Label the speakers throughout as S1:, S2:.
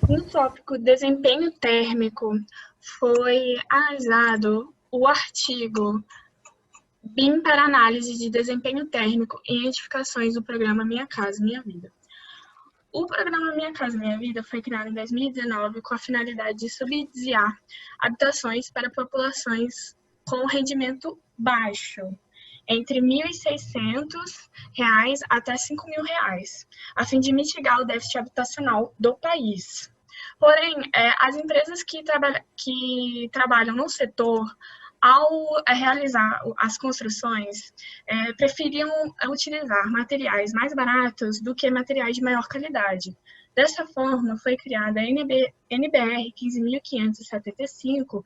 S1: No tópico desempenho térmico, foi analisado o artigo BIM para análise de desempenho térmico em edificações do programa Minha Casa Minha Vida. O programa Minha Casa Minha Vida foi criado em 2019 com a finalidade de subsidiar habitações para populações com rendimento baixo, entre R$ 1.600 até R$ 5.000, a fim de mitigar o déficit habitacional do país. Porém, as empresas que trabalham no setor, ao realizar as construções, preferiam utilizar materiais mais baratos do que materiais de maior qualidade. Dessa forma, foi criada a NBR 15.575.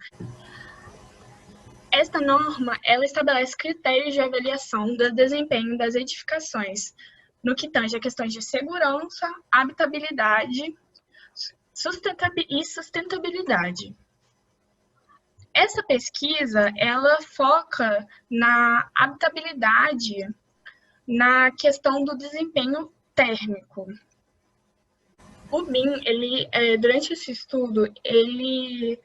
S1: Esta norma, ela estabelece critérios de avaliação do desempenho das edificações, no que tange a questões de segurança, habitabilidade e sustentabilidade. Essa pesquisa, ela foca na habitabilidade, na questão do desempenho térmico. O BIM, durante esse estudo, ele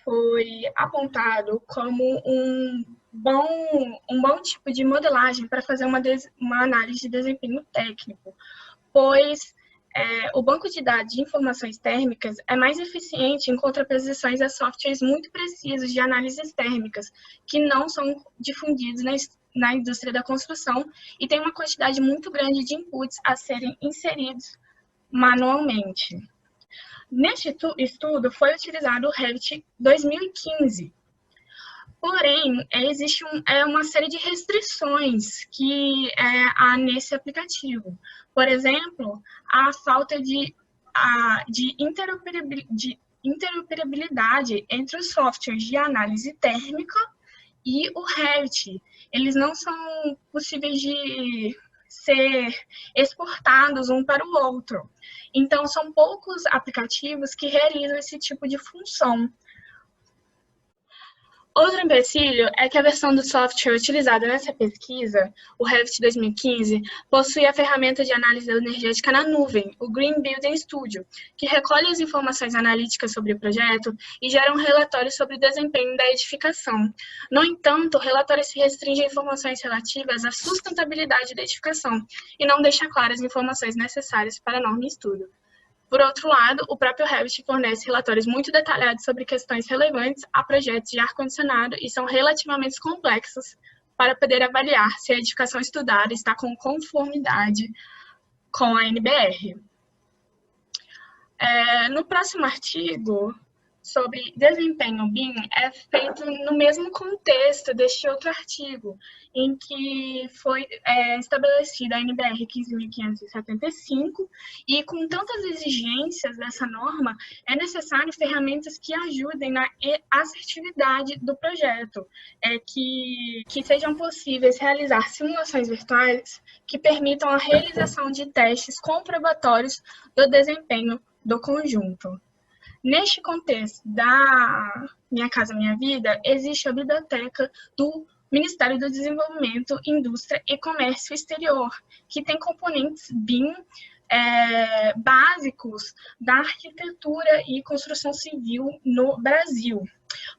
S1: foi apontado como um bom tipo de modelagem para fazer uma análise de desempenho técnico, pois o banco de dados de informações térmicas é mais eficiente em contraposições a softwares muito precisos de análises térmicas, que não são difundidos na indústria da construção e tem uma quantidade muito grande de inputs a serem inseridos manualmente. Neste estudo foi utilizado o Revit 2015, porém, existe uma série de restrições que há nesse aplicativo. Por exemplo, a falta de interoperabilidade entre os softwares de análise térmica e o Revit. Eles não são possíveis de ser exportados um para o outro. Então, são poucos aplicativos que realizam esse tipo de função. Outro empecilho é que a versão do software utilizada nessa pesquisa, o Revit 2015, possui a ferramenta de análise energética na nuvem, o Green Building Studio, que recolhe as informações analíticas sobre o projeto e gera um relatório sobre o desempenho da edificação. No entanto, o relatório se restringe a informações relativas à sustentabilidade da edificação e não deixa claras as informações necessárias para a norma em estudo. Por outro lado, o próprio Revit fornece relatórios muito detalhados sobre questões relevantes a projetos de ar-condicionado e são relativamente complexos para poder avaliar se a edificação estudada está com conformidade com a NBR. No próximo artigo, sobre desempenho BIM, é feito no mesmo contexto deste outro artigo, em que foi estabelecida a NBR 15.575, e com tantas exigências dessa norma, é necessário ferramentas que ajudem na assertividade do projeto, que sejam possíveis realizar simulações virtuais que permitam a realização de testes comprobatórios do desempenho do conjunto. Neste contexto da Minha Casa Minha Vida, existe a biblioteca do Ministério do Desenvolvimento, Indústria e Comércio Exterior, que tem componentes BIM básicos da arquitetura e construção civil no Brasil.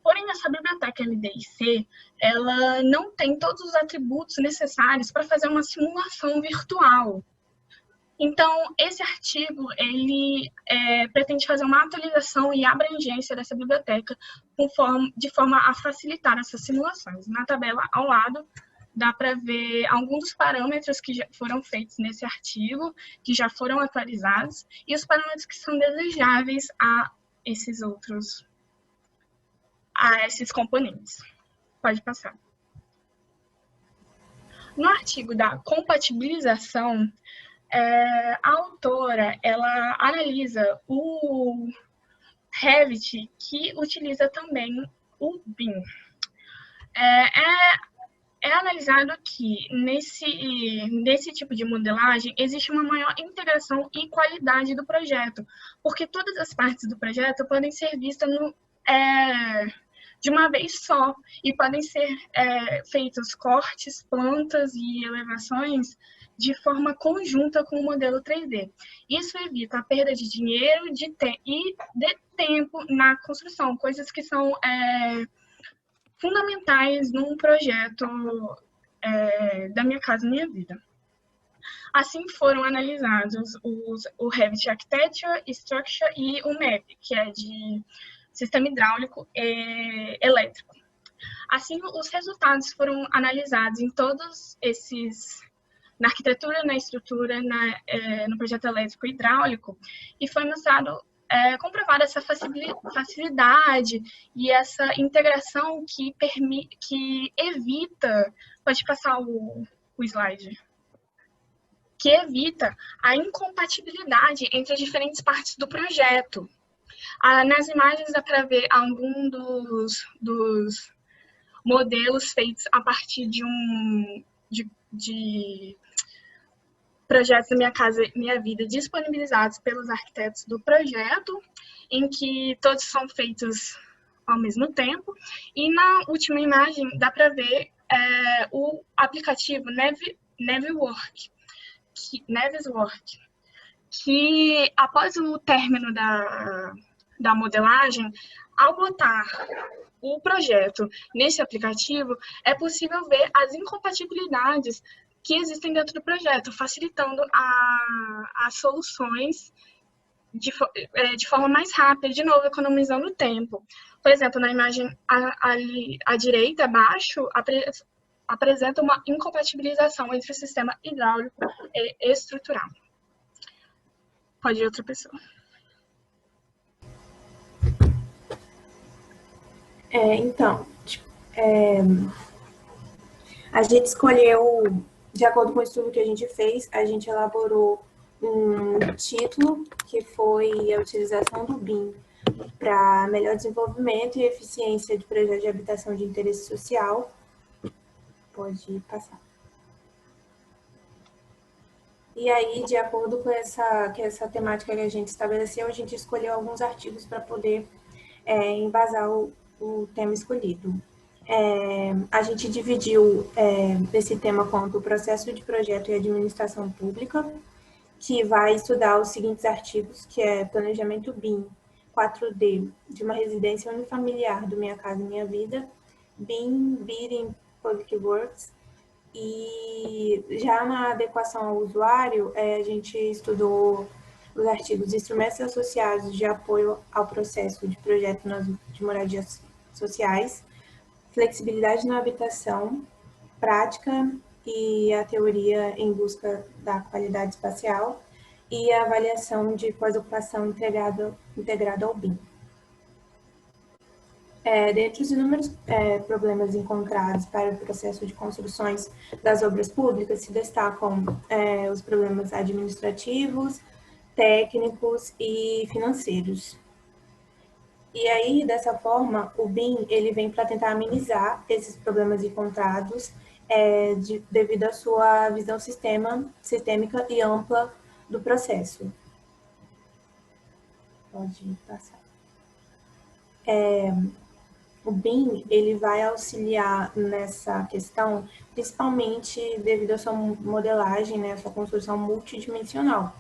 S1: Porém, essa biblioteca LDIC, ela não tem todos os atributos necessários para fazer uma simulação virtual. Então, esse artigo, ele pretende fazer uma atualização e abrangência dessa biblioteca de forma a facilitar essas simulações. Na tabela ao lado, dá para ver alguns dos parâmetros que já foram feitos nesse artigo, que já foram atualizados, e os parâmetros que são desejáveis a esses componentes. Pode passar. No artigo da compatibilização, a autora, ela analisa o Revit, que utiliza também o BIM. É analisado que, nesse tipo de modelagem, existe uma maior integração e qualidade do projeto, porque todas as partes do projeto podem ser vistas de uma vez só, e podem ser feitos cortes, plantas e elevações de forma conjunta com o modelo 3D. Isso evita a perda de dinheiro e de tempo na construção, coisas que são fundamentais num projeto da Minha Casa Minha Vida. Assim foram analisados o Revit Architecture, Structure e o MEP, que é de Sistema Hidráulico e Elétrico. Assim, os resultados foram analisados em todos esses, na arquitetura, na estrutura, no projeto elétrico e hidráulico, e foi mostrado, comprovada essa facilidade e essa integração que evita, pode passar o slide, que evita a incompatibilidade entre as diferentes partes do projeto. Nas imagens dá para ver algum dos modelos feitos a partir de projetos da Minha Casa Minha Vida disponibilizados pelos arquitetos do projeto, em que todos são feitos ao mesmo tempo. E na última imagem dá para ver o aplicativo Navisworks, que após o término da modelagem, ao botar o projeto nesse aplicativo, é possível ver as incompatibilidades que existem dentro do projeto, facilitando as soluções de forma mais rápida, de novo, economizando tempo. Por exemplo, na imagem ali à direita, abaixo, apresenta uma incompatibilização entre o sistema hidráulico e estrutural. Pode ir outra pessoa.
S2: Então, a gente escolheu, de acordo com o estudo que a gente fez, a gente elaborou um título que foi a utilização do BIM para melhor desenvolvimento e eficiência de projetos de habitação de interesse social. Pode passar. E aí, de acordo com essa temática que a gente estabeleceu, a gente escolheu alguns artigos para poder embasar o tema escolhido. A gente dividiu esse tema quanto o processo de projeto e administração pública, que vai estudar os seguintes artigos, que é planejamento BIM 4D de uma residência unifamiliar do Minha Casa Minha Vida, BIM Bidding Public Works, e já na adequação ao usuário, a gente estudou os artigos instrumentos associados de apoio ao processo de projeto de moradias sociais, flexibilidade na habitação, prática e a teoria em busca da qualidade espacial e a avaliação de pós-ocupação integrada ao BIM. Dentre os inúmeros problemas encontrados para o processo de construções das obras públicas, se destacam os problemas administrativos, técnicos e financeiros. E aí, dessa forma, o BIM ele vem para tentar amenizar esses problemas encontrados devido à sua visão sistêmica e ampla do processo. Pode passar. O BIM ele vai auxiliar nessa questão, principalmente devido à sua modelagem, né, sua construção multidimensional,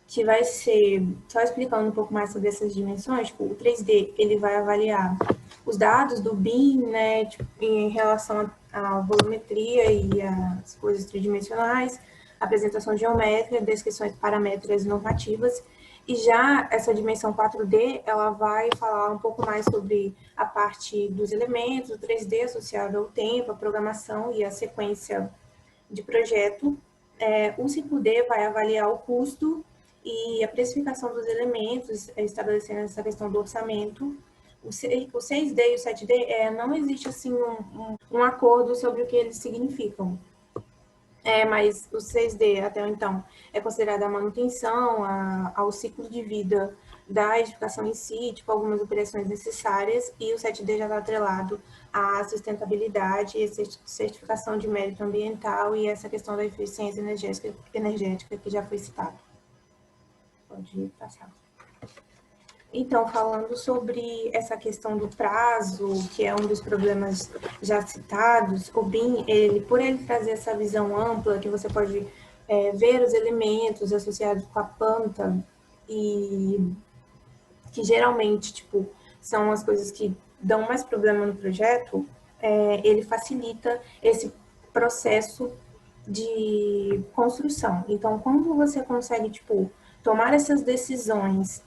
S2: que vai ser, só explicando um pouco mais sobre essas dimensões, tipo, o 3D ele vai avaliar os dados do BIM, né, tipo, em relação à volumetria e às coisas tridimensionais, apresentação geométrica, descrições paramétricas normativas. E já essa dimensão 4D, ela vai falar um pouco mais sobre a parte dos elementos, o 3D associado ao tempo, a programação e a sequência de projeto. O 5D vai avaliar o custo e a precificação dos elementos, estabelecendo essa questão do orçamento. O 6D e o 7D, não existe assim um acordo sobre o que eles significam. Mas o 6D, até então, é considerado a manutenção, ao ciclo de vida da edificação em si, tipo, algumas operações necessárias, e o 7D já está atrelado à sustentabilidade, e certificação de mérito ambiental e essa questão da eficiência energética que já foi citada. Pode passar. Então, falando sobre essa questão do prazo, que é um dos problemas já citados, o BIM, por ele trazer essa visão ampla, que você pode ver os elementos associados com a planta e que geralmente, tipo, são as coisas que dão mais problema no projeto, ele facilita esse processo de construção. Então, quando você consegue, tipo, tomar essas decisões,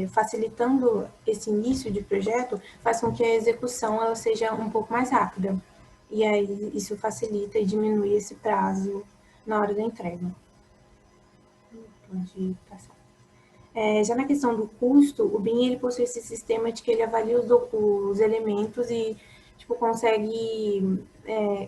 S2: facilitando esse início de projeto, faz com que a execução ela seja um pouco mais rápida. E aí isso facilita e diminui esse prazo na hora da entrega. Pode passar. Já na questão do custo, o BIM ele possui esse sistema de que ele avalia os elementos e tipo, consegue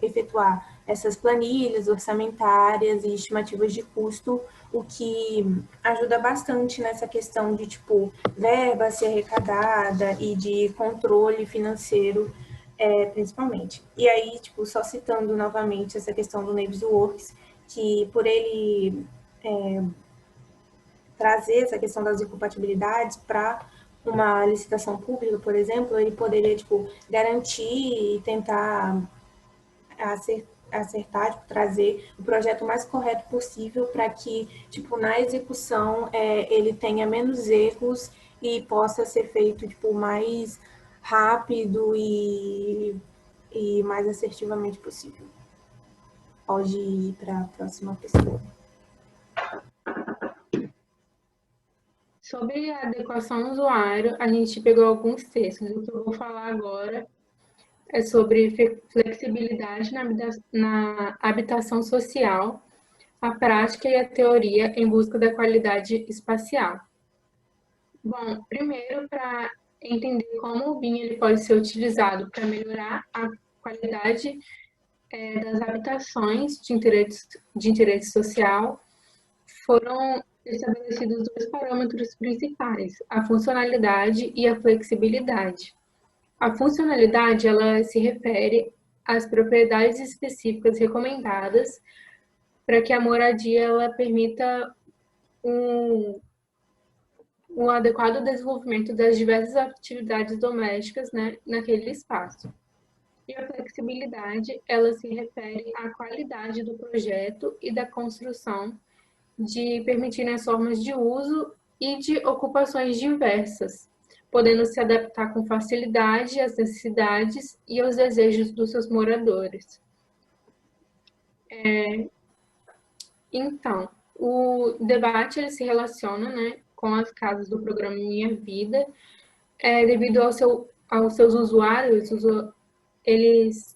S2: efetuar essas planilhas orçamentárias e estimativas de custo, o que ajuda bastante nessa questão de tipo verba a ser arrecadada e de controle financeiro, principalmente. E aí, tipo, só citando novamente essa questão do Navisworks, que por ele trazer essa questão das incompatibilidades para uma licitação pública, por exemplo, ele poderia, tipo, garantir e tentar acertar, tipo, trazer o projeto mais correto possível para que, tipo, na execução ele tenha menos erros e possa ser feito, tipo, mais rápido e mais assertivamente possível. Pode ir para a próxima pessoa.
S3: Sobre a adequação ao usuário, a gente pegou alguns textos. O que eu vou falar agora é sobre flexibilidade na habitação social, a prática e a teoria em busca da qualidade espacial. Bom, primeiro, para entender como o BIM ele pode ser utilizado para melhorar a qualidade das habitações de interesse social, foram estabelecidos dois parâmetros principais, a funcionalidade e a flexibilidade. A funcionalidade, ela se refere às propriedades específicas recomendadas para que a moradia ela permita um adequado desenvolvimento das diversas atividades domésticas, né, naquele espaço. E a flexibilidade, ela se refere à qualidade do projeto e da construção, de permitir as formas de uso e de ocupações diversas, podendo se adaptar com facilidade às necessidades e aos desejos dos seus moradores. Então, o debate ele se relaciona, né, com as casas do programa Minha Vida, devido aos seus usuários, eles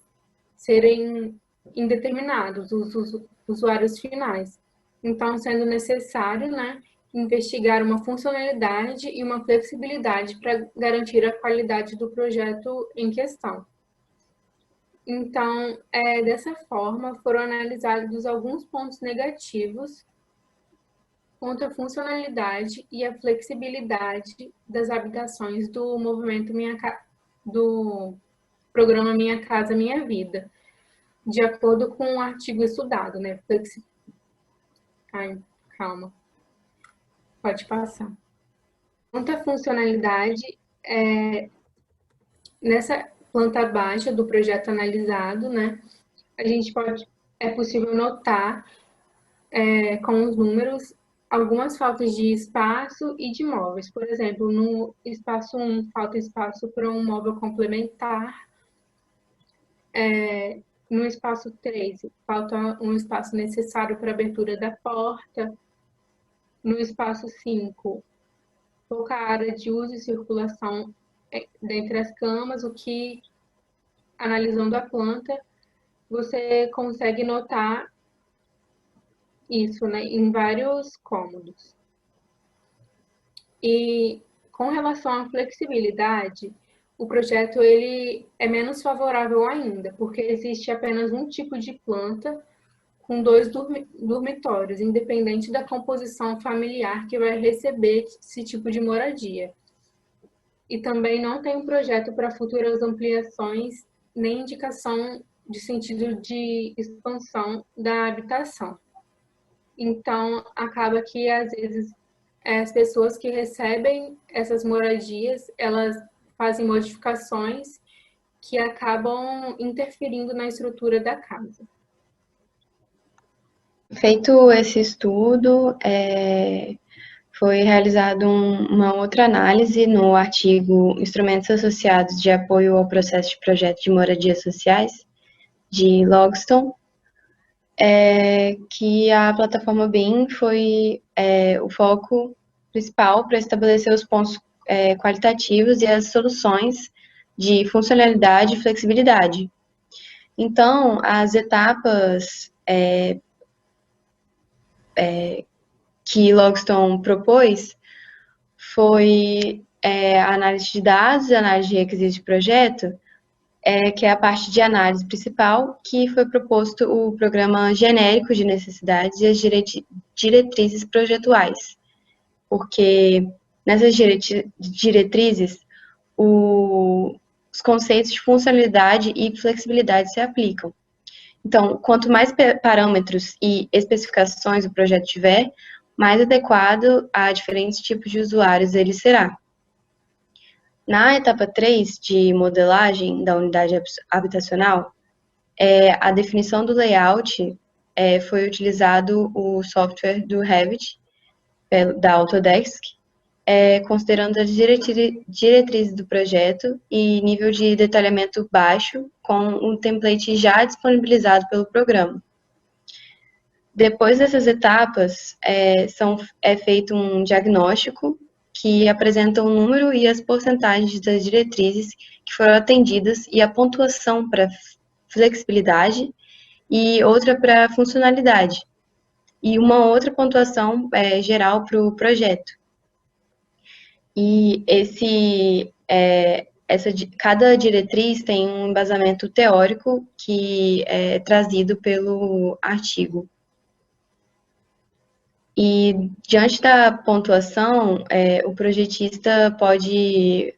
S3: serem indeterminados, os usuários finais. Então, sendo necessário, né, investigar uma funcionalidade e uma flexibilidade para garantir a qualidade do projeto em questão. Então, dessa forma, foram analisados alguns pontos negativos quanto à funcionalidade e a flexibilidade das habitações do movimento do programa Minha Casa Minha Vida, de acordo com o artigo estudado, né? Ai, calma. Pode passar. Quanto à funcionalidade, nessa planta baixa do projeto analisado, né, é possível notar com os números algumas faltas de espaço e de móveis. Por exemplo, no espaço 1, falta espaço para um móvel complementar. No espaço 3, falta um espaço necessário para a abertura da porta. No espaço 5, pouca área de uso e circulação dentre as camas, o que, analisando a planta, você consegue notar isso, né, em vários cômodos. E com relação à flexibilidade, o projeto ele é menos favorável ainda, porque existe apenas um tipo de planta com 2 dormitórios, independente da composição familiar que vai receber esse tipo de moradia. E também não tem um projeto para futuras ampliações, nem indicação de sentido de expansão da habitação. Então, acaba que, às vezes, as pessoas que recebem essas moradias, elas fazem modificações que acabam interferindo na estrutura da casa.
S4: Feito esse estudo, foi realizada uma outra análise no artigo Instrumentos Associados de Apoio ao Processo de Projeto de Moradias Sociais, de Logston, que a plataforma BIM foi o foco principal para estabelecer os pontos qualitativos e as soluções de funcionalidade e flexibilidade. Então, as etapas que Logston propôs foi a análise de dados, a análise de requisitos de projeto, que é a parte de análise principal, que foi proposto o programa genérico de necessidades e as diretrizes projetuais, porque nessas diretrizes os conceitos de funcionalidade e flexibilidade se aplicam. Então, quanto mais parâmetros e especificações o projeto tiver, mais adequado a diferentes tipos de usuários ele será. Na etapa 3 de modelagem da unidade habitacional, a definição do layout foi utilizado o software do Revit, da Autodesk, considerando as diretrizes do projeto e nível de detalhamento baixo, com um template já disponibilizado pelo programa. Depois dessas etapas, é feito um diagnóstico que apresenta o número e as porcentagens das diretrizes que foram atendidas e a pontuação para flexibilidade e outra para funcionalidade, e uma outra pontuação geral para o projeto. E cada diretriz tem um embasamento teórico que é trazido pelo artigo. E, diante da pontuação, o projetista pode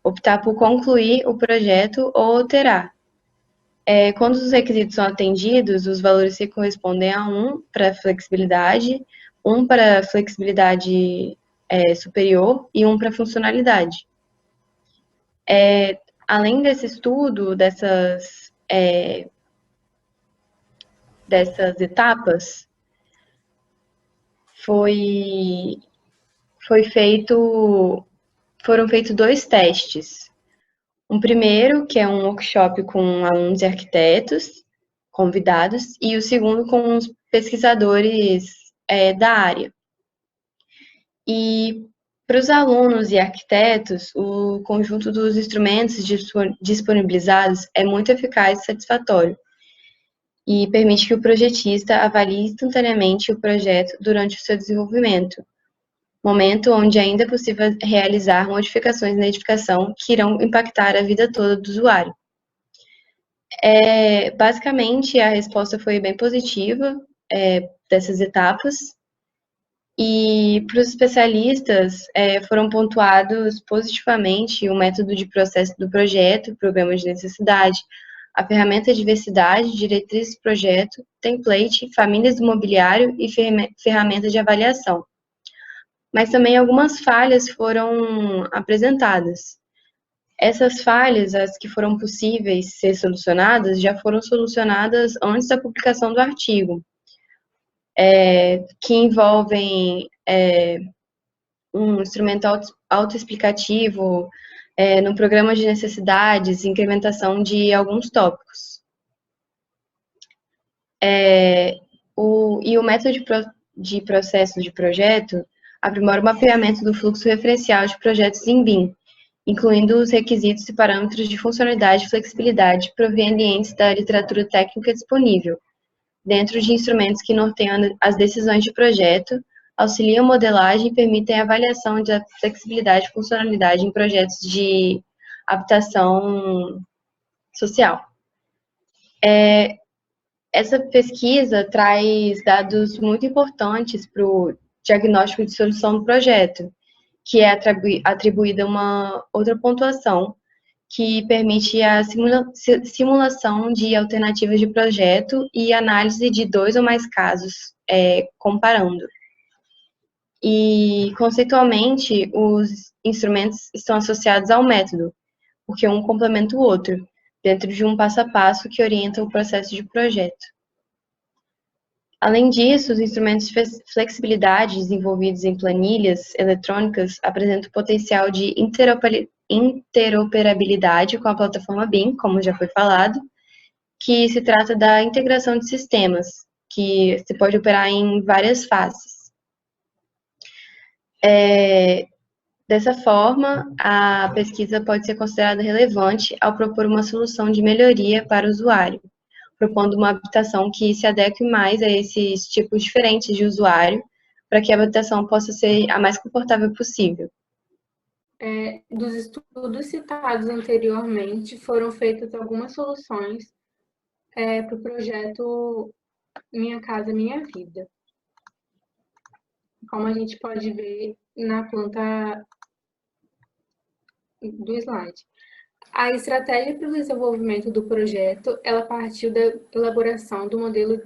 S4: optar por concluir o projeto ou alterar. Quando os requisitos são atendidos, os valores se correspondem a 1 para flexibilidade, 1 para flexibilidade superior e 1 para funcionalidade. Além desse estudo, dessas etapas, foram feitos 2 testes. Um primeiro, que é um workshop com alunos e arquitetos convidados, e o segundo com os pesquisadores da área. E para os alunos e arquitetos, o conjunto dos instrumentos disponibilizados é muito eficaz e satisfatório, e permite que o projetista avalie instantaneamente o projeto durante o seu desenvolvimento, momento onde ainda é possível realizar modificações na edificação que irão impactar a vida toda do usuário. Basicamente, a resposta foi bem positiva dessas etapas, e para os especialistas foram pontuados positivamente o método de processo do projeto, o programa de necessidade, a ferramenta de diversidade, diretrizes do projeto, template, famílias do mobiliário e ferramenta de avaliação. Mas também algumas falhas foram apresentadas. Essas falhas, as que foram possíveis ser solucionadas, já foram solucionadas antes da publicação do artigo, que envolvem um instrumento autoexplicativo, no programa de necessidades, incrementação de alguns tópicos. E o método de processo de projeto aprimora o mapeamento do fluxo referencial de projetos em BIM, incluindo os requisitos e parâmetros de funcionalidade e flexibilidade provenientes da literatura técnica disponível, dentro de instrumentos que norteiam as decisões de projeto, auxiliam a modelagem e permitem a avaliação da flexibilidade e funcionalidade em projetos de habitação social. Essa pesquisa traz dados muito importantes para o diagnóstico de solução do projeto, que é atribuída uma outra pontuação, que permite a simulação de alternativas de projeto e análise de 2 ou mais casos, comparando. E, conceitualmente, os instrumentos estão associados ao método, porque um complementa o outro, dentro de um passo a passo que orienta o processo de projeto. Além disso, os instrumentos de flexibilidade desenvolvidos em planilhas eletrônicas apresentam potencial de interoperabilidade com a plataforma BIM, como já foi falado, que se trata da integração de sistemas, que se pode operar em várias fases. Dessa forma, a pesquisa pode ser considerada relevante ao propor uma solução de melhoria para o usuário, propondo uma habitação que se adeque mais a esses tipos diferentes de usuário, para que a habitação possa ser a mais confortável possível.
S3: Dos estudos citados anteriormente, foram feitas algumas soluções para o projeto Minha Casa Minha Vida. Como a gente pode ver na planta do slide. A estratégia para o desenvolvimento do projeto, ela partiu da elaboração do modelo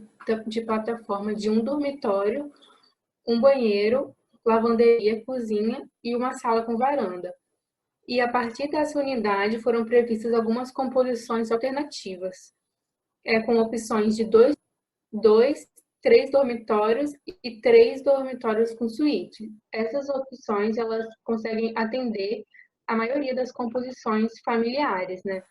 S3: de plataforma de um dormitório, um banheiro, lavanderia, cozinha e uma sala com varanda. E a partir dessa unidade foram previstas algumas composições alternativas, com opções de 3 dormitórios e 3 dormitórios com suíte. Essas opções, elas conseguem atender a maioria das composições familiares, né?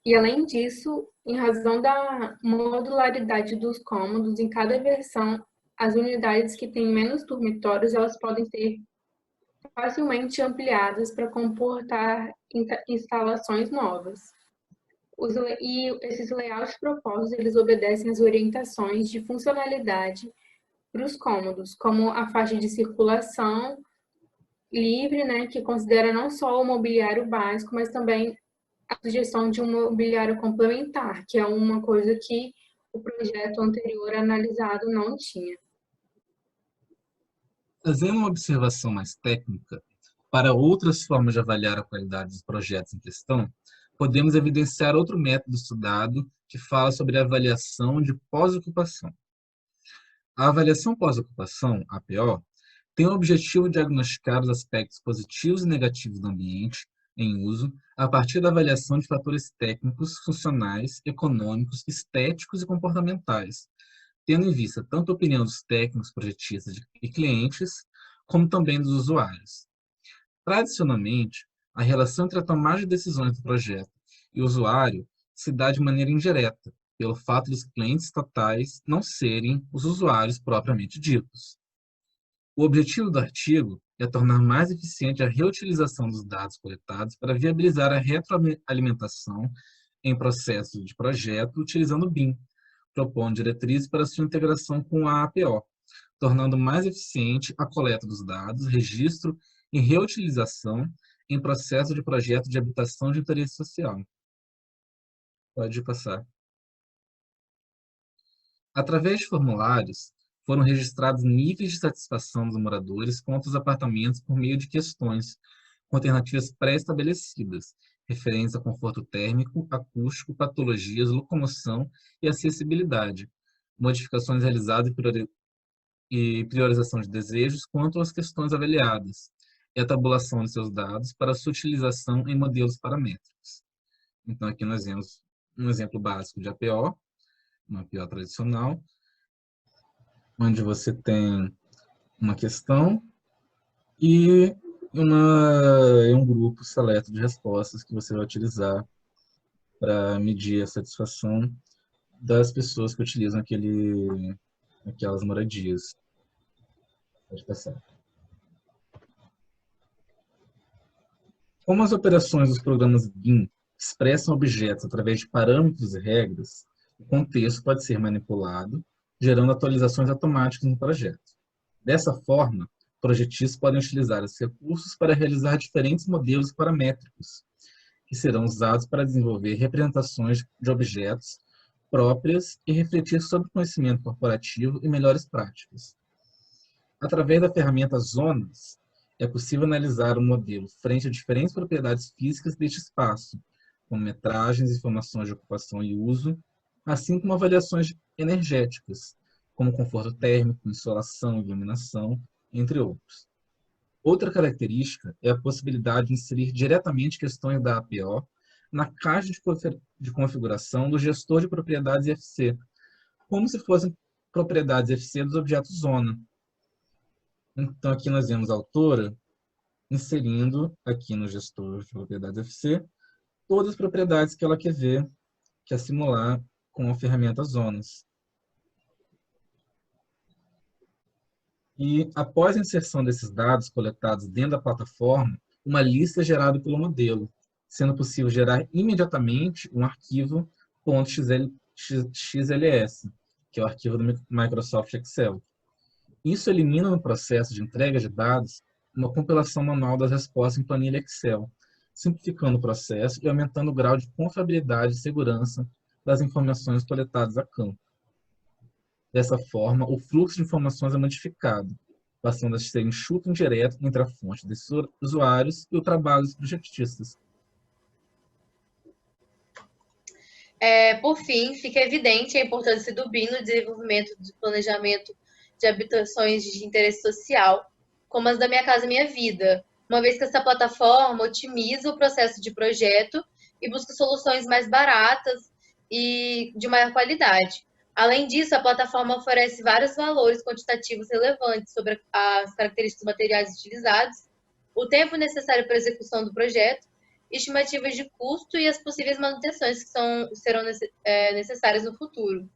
S3: E além disso, em razão da modularidade dos cômodos, em cada versão, as unidades que têm menos dormitórios, elas podem ser facilmente ampliadas para comportar instalações novas. E esses layouts propostos, eles obedecem às orientações de funcionalidade para os cômodos, como a faixa de circulação livre, né, que considera não só o mobiliário básico, mas também a sugestão de um mobiliário complementar, que é uma coisa que o projeto anterior analisado não tinha.
S5: Fazendo uma observação mais técnica, para outras formas de avaliar a qualidade dos projetos em questão, podemos evidenciar outro método estudado que fala sobre a avaliação de pós-ocupação. A avaliação pós-ocupação, APO, tem o objetivo de diagnosticar os aspectos positivos e negativos do ambiente em uso a partir da avaliação de fatores técnicos, funcionais, econômicos, estéticos e comportamentais, tendo em vista tanto a opinião dos técnicos, projetistas e clientes, como também dos usuários. Tradicionalmente, a relação entre a tomada de decisões do projeto e o usuário se dá de maneira indireta, pelo fato dos clientes totais não serem os usuários propriamente ditos. O objetivo do artigo é tornar mais eficiente a reutilização dos dados coletados para viabilizar a retroalimentação em processo de projeto utilizando o BIM, propondo diretrizes para sua integração com a APO, tornando mais eficiente a coleta dos dados, registro e reutilização em processo de projeto de habitação de interesse social. Pode passar. Através de formulários, foram registrados níveis de satisfação dos moradores quanto aos apartamentos por meio de questões com alternativas pré-estabelecidas, referentes a conforto térmico, acústico, patologias, locomoção e acessibilidade, modificações realizadas e priorização de desejos quanto às questões avaliadas, e a tabulação de seus dados para sua utilização em modelos paramétricos. Então, aqui nós vemos um exemplo básico de APO, uma APO tradicional, onde você tem uma questão e um grupo seleto de respostas que você vai utilizar para medir a satisfação das pessoas que utilizam aquelas moradias. Pode passar. Como as operações dos programas BIM expressam objetos através de parâmetros e regras, o contexto pode ser manipulado, gerando atualizações automáticas no projeto. Dessa forma, projetistas podem utilizar esses recursos para realizar diferentes modelos paramétricos, que serão usados para desenvolver representações de objetos próprias e refletir sobre o conhecimento corporativo e melhores práticas. Através da ferramenta Zonas, é possível analisar o modelo frente a diferentes propriedades físicas deste espaço, como metragens, informações de ocupação e uso, assim como avaliações energéticas, como conforto térmico, insolação, iluminação, entre outros. Outra característica é a possibilidade de inserir diretamente questões da APO na caixa de configuração do gestor de propriedades IFC, como se fossem propriedades FC dos objetos zona. Então, aqui nós vemos a autora inserindo aqui no gestor de propriedades FC todas as propriedades que ela quer ver, quer simular com a ferramenta zonas. E após a inserção desses dados coletados dentro da plataforma, uma lista é gerada pelo modelo, sendo possível gerar imediatamente um arquivo .xls, que é o arquivo do Microsoft Excel. Isso elimina no processo de entrega de dados uma compilação manual das respostas em planilha Excel, simplificando o processo e aumentando o grau de confiabilidade e segurança das informações coletadas a campo. Dessa forma, o fluxo de informações é modificado, passando a ser enxuto e indireto entre a fonte desses usuários e o trabalho dos projetistas.
S6: Por fim, fica evidente a importância do BIM no desenvolvimento do planejamento de habitações de interesse social, como as da Minha Casa Minha Vida, uma vez que essa plataforma otimiza o processo de projeto e busca soluções mais baratas e de maior qualidade. Além disso, a plataforma oferece vários valores quantitativos relevantes sobre as características dos materiais utilizados, o tempo necessário para a execução do projeto, estimativas de custo e as possíveis manutenções que serão necessárias no futuro.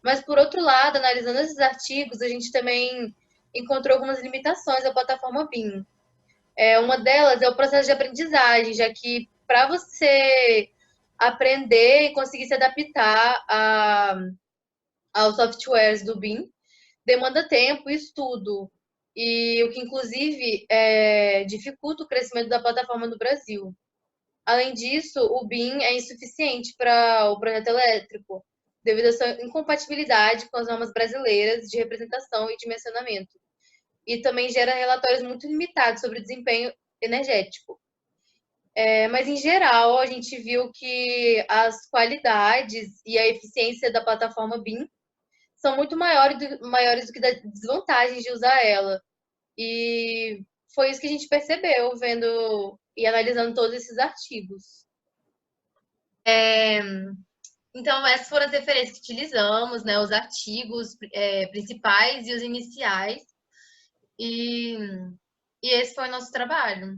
S6: Mas, por outro lado, analisando esses artigos, a gente também encontrou algumas limitações da plataforma BIM. Uma delas é o processo de aprendizagem, já que para você aprender e conseguir se adaptar aos softwares do BIM, demanda tempo e estudo, e o que, inclusive, dificulta o crescimento da plataforma no Brasil. Além disso, o BIM é insuficiente para o projeto elétrico, devido à sua incompatibilidade com as normas brasileiras de representação e dimensionamento. E também gera relatórios muito limitados sobre o desempenho energético. Mas, em geral, a gente viu que as qualidades e a eficiência da plataforma BIM são muito maiores do que das desvantagens de usar ela. E foi isso que a gente percebeu vendo e analisando todos esses artigos. Então, essas foram as referências que utilizamos, né, os artigos principais e os iniciais. E esse foi o nosso trabalho.